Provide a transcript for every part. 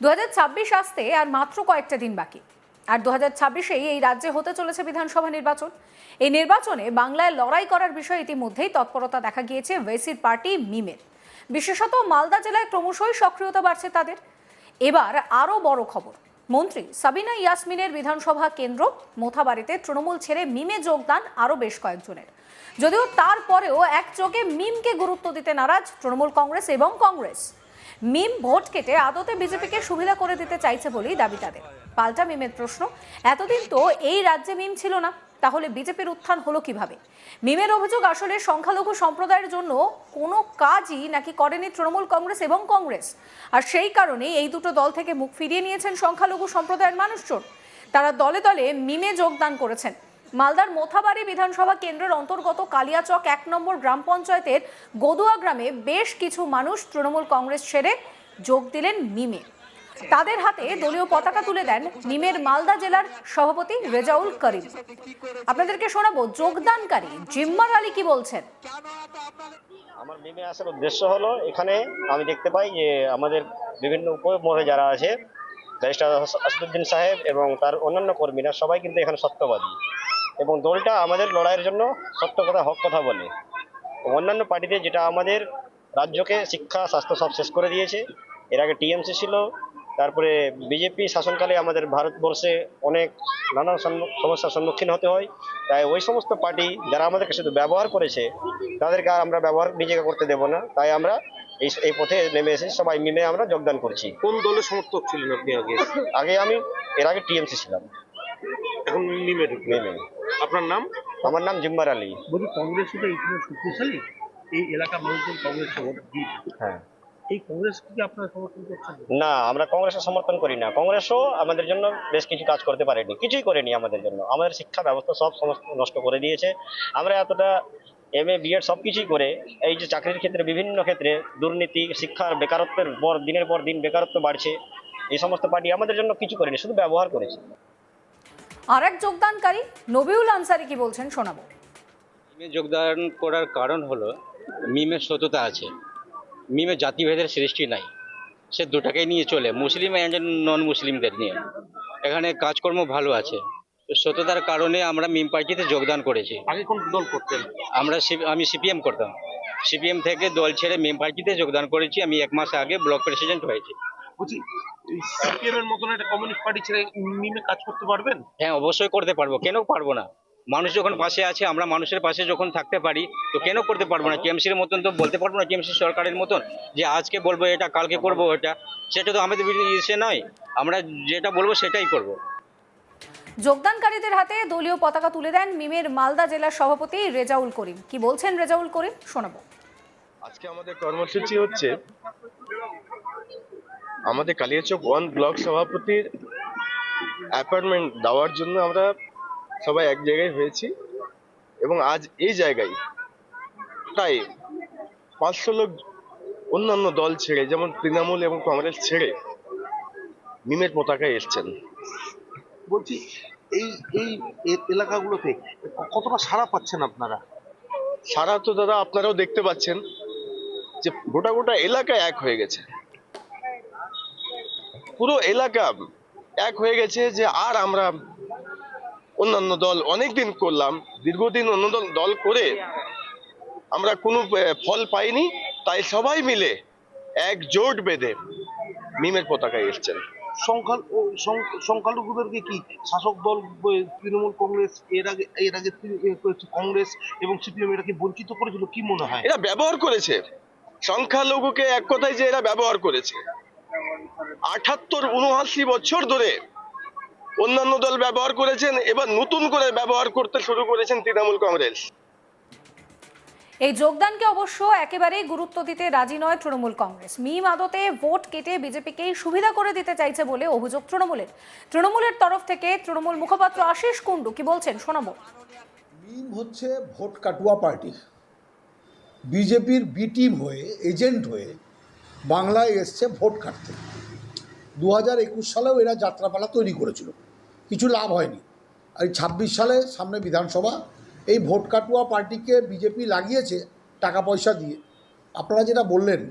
2026 আসতে আর মাত্র কয়েকটা দিন বাকি। আর 2026-এই এই রাজ্যে হতে চলেছে বিধানসভা নির্বাচন। এই নির্বাচনে বাংলায় লড়াই করার বিষয়ে ইতিমধ্যেই তৎপরতা দেখা গিয়েছে ওয়েসির পার্টি মিমের। বিশেষত মালদা জেলায় ক্রমশই সক্রিয়তা বাড়ছে তাদের। এবার আরও বড় খবর, মন্ত্রী সাবিনা ইয়াসমিনের বিধানসভা কেন্দ্র মোথাবাড়িতে তৃণমূল ছেড়ে মিমে যোগদান আরও বেশ কয়েকজনের। যদিও তারপরেও একযোগে মিমকে গুরুত্ব দিতে নারাজ তৃণমূল কংগ্রেস এবং কংগ্রেস। মিম ভোট কেটে আদতে বিজেপিকে সুবিধা করে দিতে চাইছে বলেই দাবি তাদের। পাল্টা মিমের প্রশ্ন, এতদিন তো এই রাজ্যে মিম ছিল না, তাহলে বিজেপির উত্থান হলো কিভাবে? মিমের অভিযোগ, আসলে সংখ্যালঘু সম্প্রদায়ের জন্য কোনো কাজই নাকি করেনি তৃণমূল কংগ্রেস এবং কংগ্রেস। আর সেই কারণে এই দুটো দল থেকে মুখ ফিরিয়ে নিয়েছেন সংখ্যালঘু সম্প্রদায়ের মানুষজন। তারা দলে দলে মিমে যোগদান করেছেন। মালদার মোথাবাড়ি বিধানসভা কেন্দ্রের অন্তর্গত কালিয়াচক 1 নম্বর গ্রাম পঞ্চায়েতের গদুয়া গ্রামে বেশ কিছু মানুষ তৃণমূল কংগ্রেস ছেড়ে যোগ দিলেন মিমে। তাদের হাতে দলীয় পতাকা তুলে দেন মিমের মালদা জেলার সভাপতি রেজাউল করিম। আপনাদেরকে শোনাবো যোগদানকারী জিম্মার আলী কি বলছেন। আমার মিমে আসার উদ্দেশ্য হলো, এখানে আমি দেখতে পাই যে আমাদের বিভিন্ন উপমহলে যারা আছে, ব্যারিস্টার আসাদুদ্দিন সাহেব এবং তার অন্যান্য কর্মীরা সবাই কিন্তু এখানে সত্যবাদী, এবং দলটা আমাদের লড়াইয়ের জন্য সত্য কথা, হক কথা বলে। অন্যান্য পার্টিতে যেটা আমাদের রাজ্যকে শিক্ষা স্বাস্থ্য সব শেষ করে দিয়েছে, এর আগে টিএমসি ছিল, তারপরে বিজেপি শাসনকালে আমাদের ভারতবর্ষে অনেক নানান সমস্যার সম্মুখীন হতে হয়। তাই ওই সমস্ত পার্টি যারা আমাদেরকে শুধু ব্যবহার করেছে, তাদেরকে আর আমরা ব্যবহার নিজেকে করতে দেব না। তাই আমরা এই পথে নেমে এসে সবাই মিলে আমরা যোগদান করছি। কোন দলের সমর্থক ছিলেন আপনি আগে? আমি এর আগে টিএমসি ছিলাম, এখন মিমে ঢুকলেন। আপনার নাম? আমার নাম জিম্মার আলী। বলছি কংগ্রেস তো এখানে শক্তিশালী, এই এলাকার মানুষজন কংগ্রেস সমর্থন দিয়েছে। হ্যাঁ, এই কংগ্রেস কি আপনারা সমর্থন করছেন? না, আমরা কংগ্রেসের সমর্থন করি না। কংগ্রেসও আমাদের জন্য বেশ কিছু কাজ করতে পারেনি, কিছুই করেনি আমাদের জন্য। আমাদের শিক্ষা ব্যবস্থা সব সমস্ত নষ্ট করে দিয়েছে। আমরা এতটা এমএ বিএড সবকিছুই করে এই যে চাকরির ক্ষেত্রে বিভিন্ন ক্ষেত্রে দুর্নীতি, শিক্ষার বেকারত্বের পর দিনের পর দিন বেকারত্ব বাড়ছে, এই সমস্ত পার্টি আমাদের জন্য কিছু করেনি, শুধু ব্যবহার করেছে। আর এক যোগদানকারী নবিউল আনসারি কি বলছেন শোনাবো। মিমে যোগদান করার কারণ হলো, মিমের সততা আছে। মিমে জাতিভেদের সৃষ্টি নাই, সে দুটাকে নিয়ে চলে, মুসলিম অ্যান্ড নন মুসলিমদের নিয়ে। এখানে কাজকর্ম ভালো আছে, তো সততার কারণে আমরা মিম পার্টিতে যোগদান করেছি। আগে কোন দল করতেন? আমি সিপিএম করতাম, সিপিএম থেকে দল ছেড়ে মিম পার্টিতে যোগদান করেছি। আমি 1 মাস আগে ব্লক প্রেসিডেন্ট হয়েছি। বলছি সিপিএম এর মতন একটা কমিউনিস্ট পার্টি ছেড়ে মিমে কাজ করতে পারবেন? হ্যাঁ, অবশ্যই করতে পারবো, কেন পারবো না? মানুষ যখন পাশে আছে, আমরা মানুষের পাশে যখন থাকতে পারি, তো কেন করতে পারবো না? টিএমসির মতন তো বলতে পারবো না, টিএমসি সরকারের মতন যে আজকে বলবো এটা, কালকে করবো এটা, সেটা তো আমাদের ইসে নয়। আমরা যেটা বলবো সেটাই করব। যোগদানকারীদের হাতে দলীয় পতাকা তুলে দেন মিমের মালদা জেলার সভাপতি রেজাউল করিম। কি বলছেন রেজাউল করিম শোনাবো। আজকে আমাদের কর্মসূচি হচ্ছে, আমাদের কালিয়াচক 1 ব্লক সভাপতির অ্যাপয়েন্টমেন্ট দেওয়ার জন্য আমরা সবাই এক জায়গায় হয়েছি, এবং আজ এই জায়গায় প্রায় 500 লোক অন্যান্য দল ছেড়ে, যেমন তৃণমূল এবং কংগ্রেস ছেড়ে মিমের পতাকায় এসছেন। বলছি এই এই এলাকাগুলোতে কতটা সাড়া পাচ্ছেন আপনারা? সারা তো দাদা আপনারাও দেখতে পাচ্ছেন যে গোটা গোটা এলাকা এক হয়ে গেছে, পুরো এলাকা এক হয়ে গেছে। যে আর আমরা অন্যান্য দল অনেকদিন করলাম, দীর্ঘদিন অন্য দল করে আমরা কোনো ফল পাইনি, তাই সবাই মিলে একজোট বেঁধে মিমের পতাকায় এসছেন। সংখ্যালঘুদেরকে কি শাসক দল তৃণমূল কংগ্রেস এর আগে কংগ্রেস এবং সিপিএম এটাকে বঞ্চিত করেছিল, কি মনে হয়? এরা ব্যবহার করেছে সংখ্যালঘুকে, এক কথায় যে এরা ব্যবহার করেছে। 78-79 বছর ধরে অন্যান্য দল ব্যবহার করেছেন, এবার নতুন করে ব্যবহার করতে শুরু করেছেন তৃণমূল কংগ্রেস। এই যোগদানকে অবশ্য একেবারেই গুরুত্ব দিতে রাজি নয় তৃণমূল কংগ্রেস। মিম আদতে ভোট কেটে বিজেপিকেই সুবিধা করে দিতে চাইছে বলে অভিযোগ তৃণমূলের তরফ থেকে তৃণমূল মুখপাত্র আশিস কুন্ডু কি বলছেন শোনাবো। মিম হচ্ছে ভোট কাটুয়া পার্টি, বিজেপির বি টিম হয়ে, এজেন্ট হয়ে বাংলায় এসছে ভোট কাটতে। 2021 সালেও এরা যাত্রাপালা তৈরি করেছিল, কিছু লাভ হয়নি। আর 26 সালে সামনে বিধানসভা, এই ভোট কাটুয়া পার্টিকে বিজেপি লাগিয়েছে টাকা পয়সা দিয়ে। আপনারা যেটা বললেন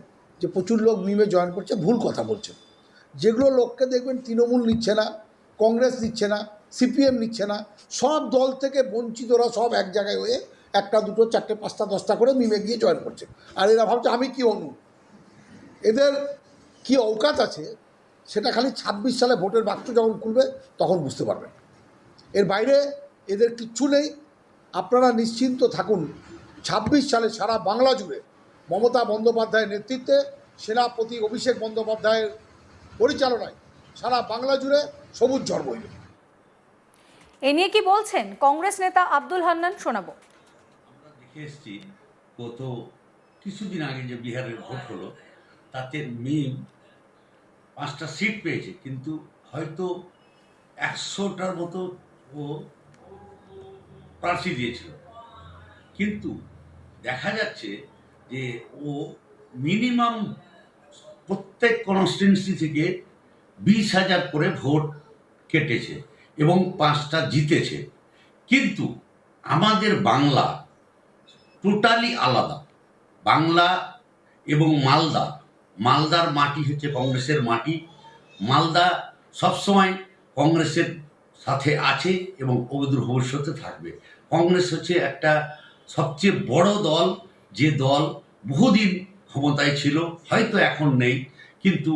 যে প্রচুর লোক মিমে জয়েন করছে, ভুল কথা বলছেন। যেগুলো লোককে দেখবেন তৃণমূল নিচ্ছে না, কংগ্রেস নিচ্ছে না, সিপিএম নিচ্ছে না, সব দল থেকে বঞ্চিতরা সব এক জায়গায় হয়ে একটা দুটো চারটে পাঁচটা 10টা করে মিমে গিয়ে জয়েন করছে। আর এরা ভাবছে আমি কি অনু, এদের কি অওকাত আছে সেটা খালি 26 সালে ভোটের বাক্স যখন খুলবে তখন বুঝতে পারবেন। এর বাইরে এদের কিচ্ছু নেই। আপনারা নিশ্চিন্ত থাকুন, 26 সালে সারা বাংলা জুড়ে মমতা বন্দ্যোপাধ্যায়ের নেতৃত্বে, সেনাপতি অভিষেক বন্দ্যোপাধ্যায়ের পরিচালনায় সারা বাংলা জুড়ে সবুজ ঝড় বইবে। এ নিয়ে কি বলছেন কংগ্রেস নেতা আব্দুল হান্নান, শোনাবো। আমরা দেখে এসেছি গত কিছুদিন আগে যে বিহারের ভোট হলো, তাতে মিম 5টা সিট পেয়েছে, কিন্তু হয়তো 100টার মতো ও প্রার্থী দিয়েছিল। কিন্তু দেখা যাচ্ছে যে ও মিনিমাম প্রত্যেক কনস্টিটুয়েন্সি থেকে 20,000 করে ভোট কেটেছে এবং 5টা জিতেছে। কিন্তু আমাদের বাংলা টোটালি আলাদা। বাংলা এবং মালদার মাটি হচ্ছে কংগ্রেসের মাটি। মালদা সবসময় কংগ্রেসের সাথে আছে এবং অদূর ভবিষ্যতে থাকবে। কংগ্রেস হচ্ছে একটা সবচেয়ে বড় দল, যে দল বহুদিন ক্ষমতায় ছিল, হয়তো এখন নেই, কিন্তু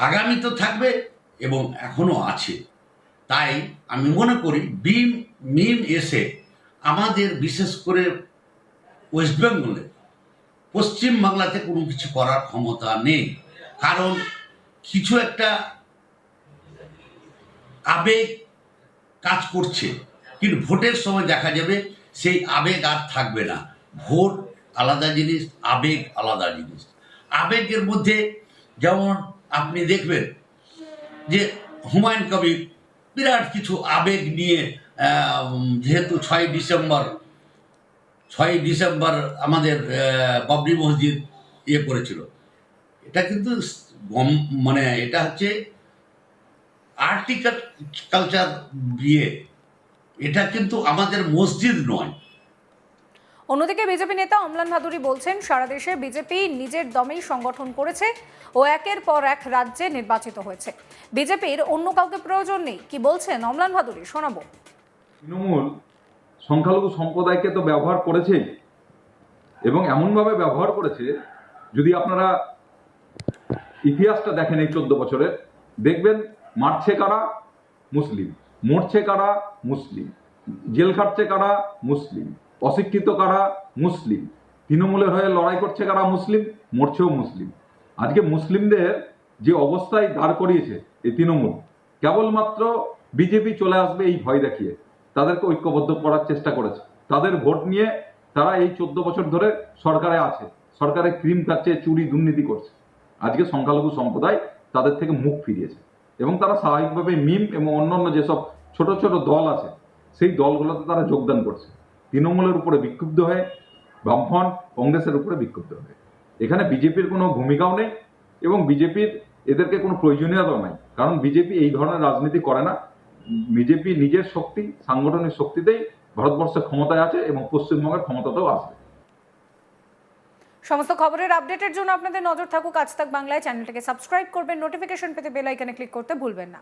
আগামী তো থাকবে এবং এখনো আছে। তাই আমি মনে করি মিম এসে আমাদের বিশেষ করে ওয়েস্ট বেঙ্গলে, পশ্চিম বাংলাতে কোনো কিছু করার ক্ষমতা নেই। কারণ কিছু একটা আবেগ কাজ করছে, কিন্তু ভোটের সময় দেখা যাবে সেই আবেগ আর থাকবে না। ভোট আলাদা জিনিস, আবেগ আলাদা জিনিস। আবেগের মধ্যে যেমন আপনি দেখবেন যে হুমায়ুন কবির বিরাট কিছু আবেগ নিয়ে, যেহেতু 6ই ডিসেম্বর আমাদের বাবরি মসজিদ করেছিল, এটা কিন্তু মানে এটা হচ্ছে আর্টিকালচার বিয়ে, এটা কিন্তু আমাদের মসজিদ নয়। অন্যদিকে বিজেপি নেতা অম্লান ভাদুরী বলছেন, সারা দেশে বিজেপি নিজের দমেই সংগঠন করেছে ও একের পর এক রাজ্যে নির্বাচিত হয়েছে। বিজেপির অন্য কাউকে প্রয়োজন নেই। কি বলছেন অম্লান ভাদুরী, শোনাবো। তৃণমূল সংখ্যালঘু সম্প্রদায়কে তো ব্যবহার করেছে, এবং এমনভাবে ব্যবহার করেছে, যদি আপনারা ইতিহাসটা দেখেন এই 14 বছরের, দেখবেন মারছে কারা? মুসলিম। মরছে কারা? মুসলিম। জেল খাটছে কারা? মুসলিম। অশিক্ষিত কারা? মুসলিম। তৃণমূলের হয়ে লড়াই করছে কারা? মুসলিম। মরছেও মুসলিম। আজকে মুসলিমদের যে অবস্থায় দাঁড় করিয়েছে এই তৃণমূল, কেবলমাত্র বিজেপি চলে আসবে এই ভয় দেখিয়ে তাদেরকে ঐক্যবদ্ধ করার চেষ্টা করেছে। তাদের ভোট নিয়ে তারা এই 14 বছর ধরে সরকারে আছে, সরকারে ক্রিম খাচ্ছে, চুরি দুর্নীতি করছে। আজকে সংখ্যালঘু সম্প্রদায় তাদের থেকে মুখ ফিরিয়েছে এবং তারা স্বাভাবিকভাবে মিম এবং অন্যান্য যেসব ছোট ছোট দল আছে সেই দলগুলোতে তারা যোগদান করছে, তৃণমূলের উপরে বিক্ষুব্ধ হয়ে, বামফ্রন্ট কংগ্রেসের উপরে বিক্ষুব্ধ হয়ে। এখানে বিজেপির কোনো ভূমিকাও নেই এবং বিজেপির এদেরকে কোনো প্রয়োজনীয়তাও নাই, কারণ বিজেপি এই ধরনের রাজনীতি করে না। বিজেপি নিজের শক্তি, সাংগঠনিক শক্তিতেই ভারতবর্ষের ক্ষমতায় আছে এবং পশ্চিমবঙ্গের ক্ষমতাতেও আসবে। সমস্ত খবরের আপডেটের জন্য আপনাদের নজর থাকুক আজ তাক বাংলায়। চ্যানেলটিকে সাবস্ক্রাইব করবেন, নোটিফিকেশন পেতে বেল আইকনে ক্লিক করতে ভুলবেন না।